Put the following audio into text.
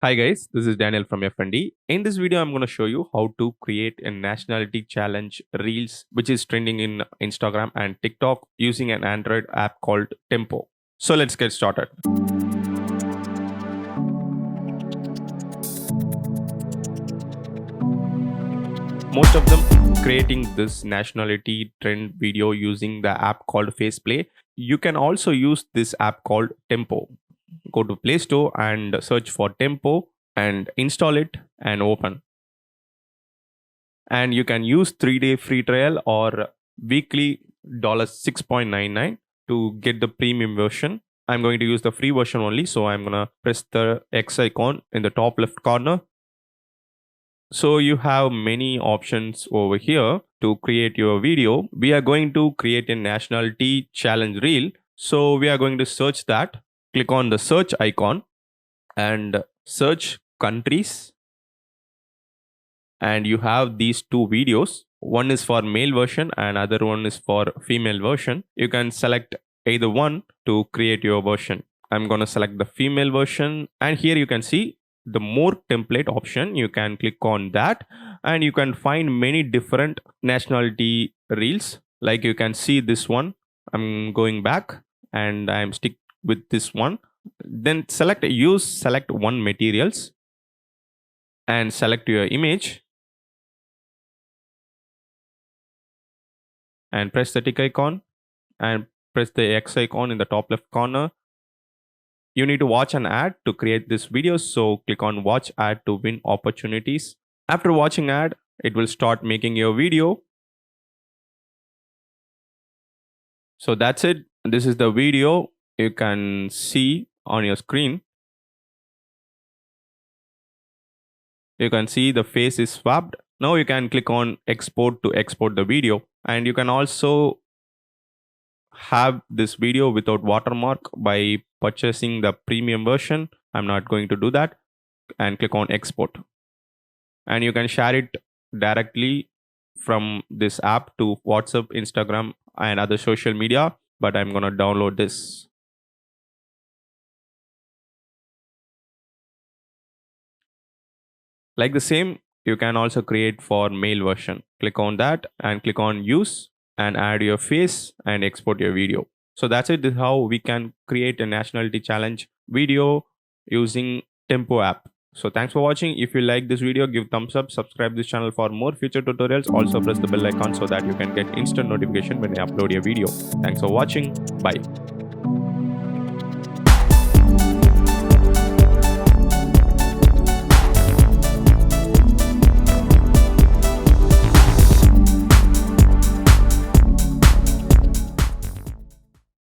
Hi guys, this is Daniel from FND. In this video, I'm going to show you how to create a nationality challenge reels, which is trending in Instagram and TikTok using an Android app called Tempo. So let's get started. Most of them creating this nationality trend video using the app called Faceplay. You can also use this app called Tempo. Go to Play Store and search for Tempo and install it and open. And you can use 3-day free trial or weekly $6.99 to get the premium version. I'm going to use the free version only, so I'm going to press the X icon in the top left corner. So you have many options over here to create your video. We are going to create a nationality challenge reel, so we are going to search that. Click on the search icon and search countries, and you have these two videos. One is for male version and other one is for female version. You can select either one to create your version. I'm going to select the female version, and here you can see the more template option. You can click on that and you can find many different nationality reels. Like you can see this one. I'm going back and I'm stick with this one. Then select one materials and select your image and press the tick icon and press the X icon in the top left corner. You need to watch an ad to create this video, so click on watch ad to win opportunities. After watching ad, it will start making your video. So that's it. This is the video you can see on your screen. You can see the face is swapped. Now you can click on export to export the video, and you can also have this video without watermark by purchasing the premium version. I'm not going to do that, and click on export, and you can share it directly from this app to WhatsApp, Instagram and other social media, but I'm going to download this. Like the same, you can also create for male version. Click on that and click on use and add your face and export your video. So that's it. This is how we can create a nationality challenge video using Tempo app. So thanks for watching. If you like this video, give thumbs up, subscribe this channel for more future tutorials. Also press the bell icon so that you can get instant notification when I upload a video. Thanks for watching. Bye.